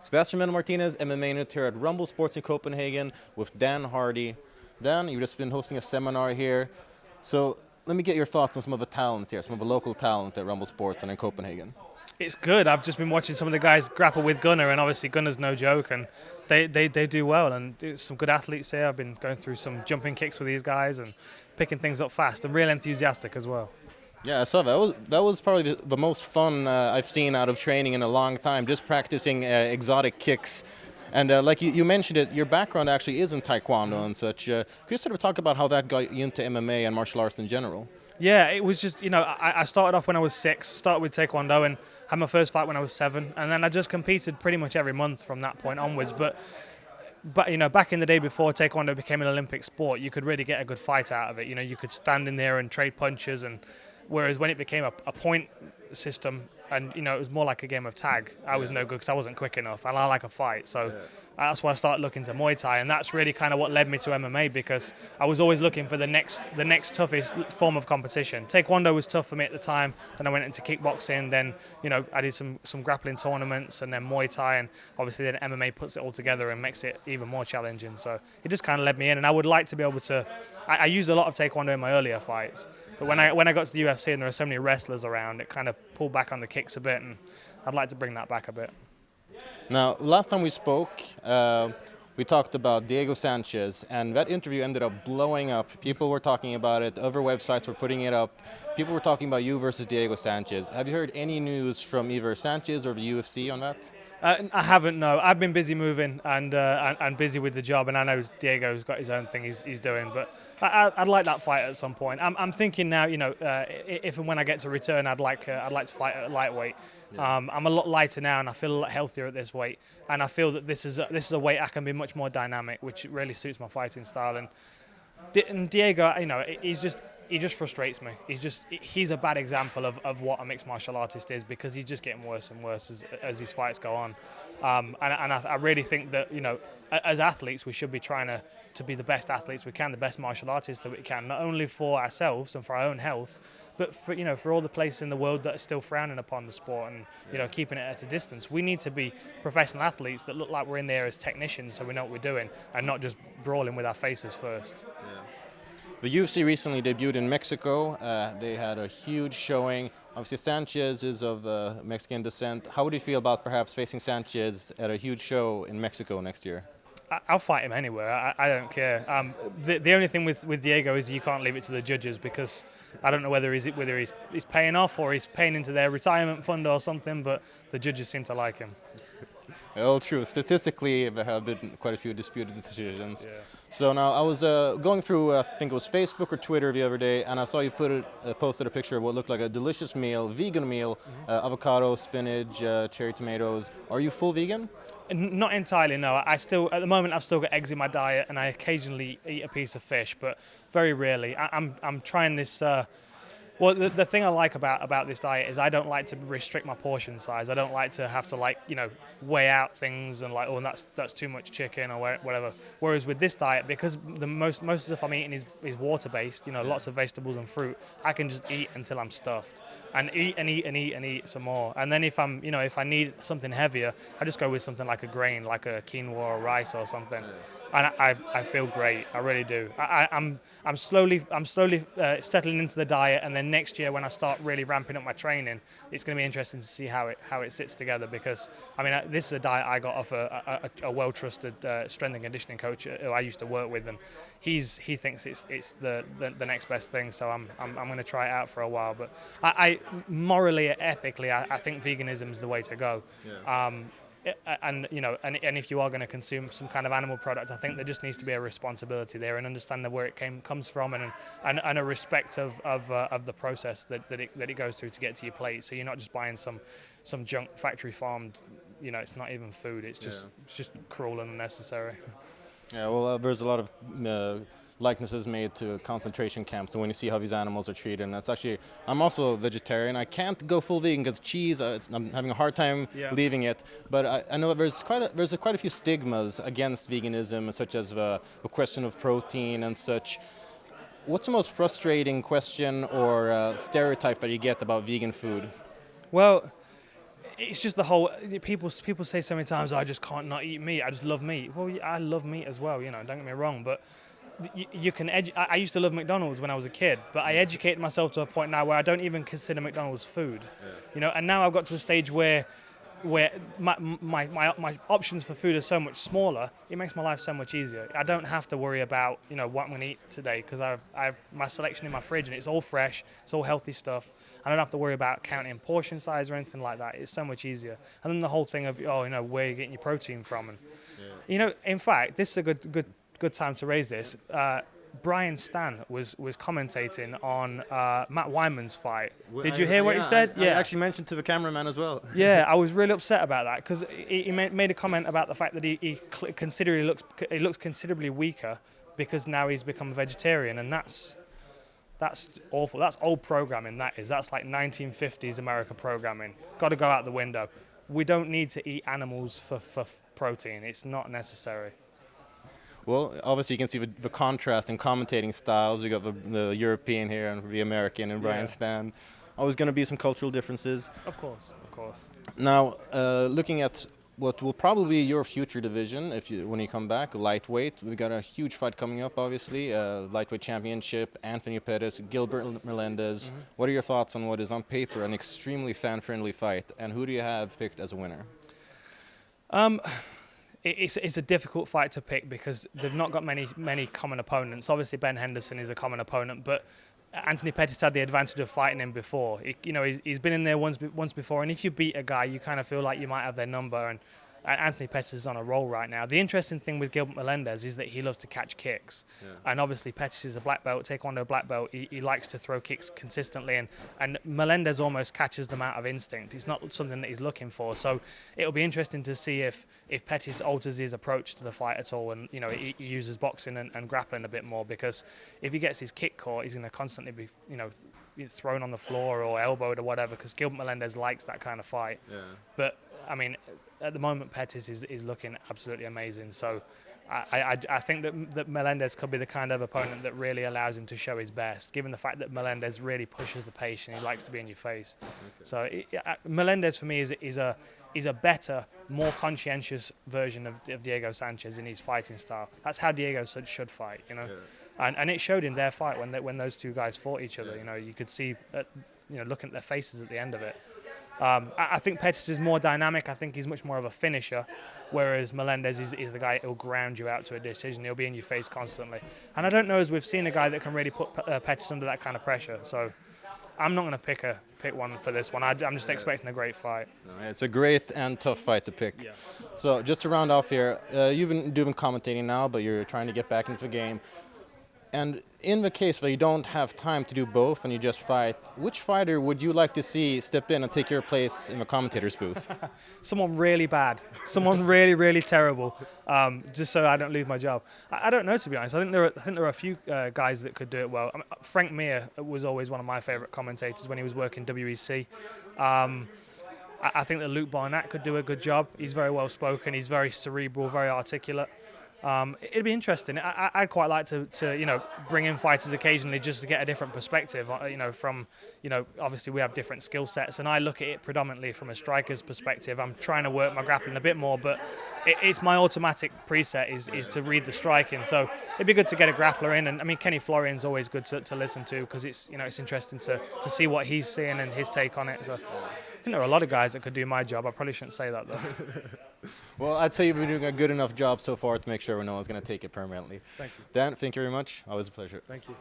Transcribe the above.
Sebastian Mendel Martinez, MMAnytt here at Rumble Sports in Copenhagen with Dan Hardy. Dan, you've just been hosting a seminar here. So let me get your thoughts on some of the talent here, some of the local talent at Rumble Sports and in Copenhagen. It's good. I've just been watching some of the guys grapple with Gunnar, and obviously Gunnar's no joke, and they do well, and there's some good athletes here. I've been going through some jumping kicks with these guys and picking things up fast, and real enthusiastic as well. Yeah, I saw that. That was probably the most fun I've seen out of training in a long time, just practicing exotic kicks. And like you mentioned it, your background actually is in Taekwondo and such. Could you sort of talk about how that got you into MMA and martial arts in general? Yeah, it was just, I started off when I was 6, started with Taekwondo and had my first fight when I was 7, and then I just competed pretty much every month from that point onwards. But back in the day before Taekwondo became an Olympic sport, you could really get a good fight out of it. You could stand in there and trade punches, and whereas when it became a point system and it was more like a game of tag, I was no good because I wasn't quick enough, and I like a fight. So that's why I started looking to Muay Thai, and that's really kind of what led me to MMA, because I was always looking for the next toughest form of competition. Taekwondo was tough for me at the time. Then I went into kickboxing. Then I did some grappling tournaments, and then Muay Thai, and obviously then MMA puts it all together and makes it even more challenging. So it just kind of led me in, and I would like to be able to. I used a lot of Taekwondo in my earlier fights, but when I got to the UFC and there were so many wrestlers around, it kind of pulled back on the kicks a bit, and I'd like to bring that back a bit. Now, last time we spoke, we talked about Diego Sanchez, and that interview ended up blowing up. People were talking about it, other websites were putting it up. People were talking about you versus Diego Sanchez. Have you heard any news from either Sanchez or the UFC on that? I haven't, no. I've been busy moving and busy with the job, and I know Diego's got his own thing he's doing, but I'd like that fight at some point. I'm thinking now, if and when I get to return, I'd like to fight at lightweight. Yeah. I'm a lot lighter now, and I feel a lot healthier at this weight, and I feel that this is a weight I can be much more dynamic, which really suits my fighting style. And Diego, he just frustrates me. He's a bad example of what a mixed martial artist is, because he's just getting worse and worse as his fights go on. And I really think that as athletes we should be trying to be the best athletes we can, the best martial artists that we can, not only for ourselves and for our own health, but for all the places in the world that are still frowning upon the sport and keeping it at a distance. We need to be professional athletes that look like we're in there as technicians, so we know what we're doing, and not just brawling with our faces first. Yeah. The UFC recently debuted in Mexico. They had a huge showing. Obviously, Sanchez is of Mexican descent. How would you feel about perhaps facing Sanchez at a huge show in Mexico next year? I'll fight him anywhere. I don't care. The only thing with Diego is you can't leave it to the judges, because I don't know whether he's paying off or he's paying into their retirement fund or something, but the judges seem to like him. Well, true. Statistically, there have been quite a few disputed decisions. Yeah. So now I was going through, I think it was Facebook or Twitter the other day, and I saw you posted a picture of what looked like a delicious meal, vegan meal, avocado, spinach, cherry tomatoes. Are you full vegan? Not entirely, no. At the moment, I've still got eggs in my diet, and I occasionally eat a piece of fish, but very rarely. I'm trying this. Well, the thing I like about this diet is I don't like to restrict my portion size. I don't like to have to weigh out things and that's too much chicken or whatever. Whereas with this diet, because the most of the stuff I'm eating is water based, lots of vegetables and fruit, I can just eat until I'm stuffed and eat some more. And then if I need something heavier, I just go with something like a grain, like a quinoa or rice or something. And I feel great. I really do. I'm slowly settling into the diet, and then next year when I start really ramping up my training, it's going to be interesting to see how it sits together. Because this is a diet I got off a well-trusted strength and conditioning coach who I used to work with, and he thinks it's the next best thing. So I'm going to try it out for a while. But I morally, ethically, I think veganism is the way to go. Yeah. And if you are going to consume some kind of animal product, I think there just needs to be a responsibility there, and understand where it comes from, and a respect of the process that it goes through to get to your plate. So you're not just buying some junk factory farmed. It's not even food. It's just cruel and unnecessary. Yeah, well, there's a lot of likenesses made to concentration camps, and when you see how these animals are treated, and that's actually, I'm also a vegetarian. I can't go full vegan because cheese, I'm having a hard time leaving it, but I know there's quite a few stigmas against veganism, such as the question of protein and such. What's the most frustrating question or stereotype that you get about vegan food? Well, it's just the whole people say so many times, I just can't not eat meat. I just love meat. Well, I love meat as well. Don't get me wrong, but you can. I used to love McDonald's when I was a kid, but I educated myself to a point now where I don't even consider McDonald's food. And now I've got to a stage where my options for food are so much smaller. It makes my life so much easier. I don't have to worry about what I'm going to eat today because I have my selection in my fridge and it's all fresh, it's all healthy stuff. I don't have to worry about counting portion size or anything like that. It's so much easier. And then the whole thing of where you're getting your protein from, and in fact, this is a good time to raise this. Brian Stann was commentating on Matt Wyman's fight. Did you hear what he said? I actually mentioned to the cameraman as well. Yeah, I was really upset about that because he made a comment about the fact that he looks considerably weaker because now he's become a vegetarian, and that's awful. That's old programming. That's like 1950s America programming. Got to go out the window. We don't need to eat animals for protein. It's not necessary. Well, obviously you can see the contrast in commentating styles. We got the European here and the American and Brian Stann. Always going to be some cultural differences. Of course. Now, looking at what will probably be your future division when you come back, lightweight. We've got a huge fight coming up, obviously. Lightweight championship, Anthony Pettis, Gilbert Melendez. Mm-hmm. What are your thoughts on what is on paper an extremely fan-friendly fight, and who do you have picked as a winner? It's a difficult fight to pick because they've not got many common opponents. Obviously, Ben Henderson is a common opponent, but Anthony Pettis had the advantage of fighting him before. He's been in there once before, and if you beat a guy, you kind of feel like you might have their number. And Anthony Pettis is on a roll right now. The interesting thing with Gilbert Melendez is that he loves to catch kicks. Yeah. And obviously Pettis is a black belt, Taekwondo black belt. He likes to throw kicks consistently, and Melendez almost catches them out of instinct. It's not something that he's looking for. So it'll be interesting to see if Pettis alters his approach to the fight at all, and he uses boxing and grappling a bit more, because if he gets his kick caught, he's going to constantly be thrown on the floor or elbowed or whatever, because Gilbert Melendez likes that kind of fight. Yeah. But I mean, at the moment, Pettis is looking absolutely amazing. So I think that Melendez could be the kind of opponent that really allows him to show his best, given the fact that Melendez really pushes the pace and he likes to be in your face. Okay. So Melendez for me is a better, more conscientious version of Diego Sanchez in his fighting style. That's how Diego should fight, Yeah. And it showed in their fight when those two guys fought each other. Yeah. You could see, looking at their faces at the end of it. I think Pettis is more dynamic. I think he's much more of a finisher, whereas Melendez is the guy who'll ground you out to a decision. He'll be in your face constantly. And I don't know as we've seen a guy that can really put Pettis under that kind of pressure. So I'm not going to pick one for this one. I'm just expecting a great fight. It's a great and tough fight to pick. Yeah. So just to round off here, you've been doing commentating now, but you're trying to get back into the game. And in the case where you don't have time to do both and you just fight, which fighter would you like to see step in and take your place in the commentator's booth? Someone really bad. Someone really, really terrible, just so I don't lose my job. I don't know, to be honest. I think there are a few guys that could do it well. Frank Mir was always one of my favourite commentators when he was working WEC. I think that Luke Barnett could do a good job. He's very well spoken. He's very cerebral, very articulate. It'd be interesting. I'd quite like to bring in fighters occasionally just to get a different perspective. From obviously we have different skill sets, and I look at it predominantly from a striker's perspective. I'm trying to work my grappling a bit more, but it's my automatic preset is to read the striking. So it'd be good to get a grappler in, and I mean Kenny Florian's always good to listen to, because it's interesting to see what he's seeing and his take on it. So I think there are a lot of guys that could do my job. I probably shouldn't say that though. Well, I'd say you've been doing a good enough job so far to make sure no one's going to take it permanently. Thank you. Dan, thank you very much. Always a pleasure. Thank you.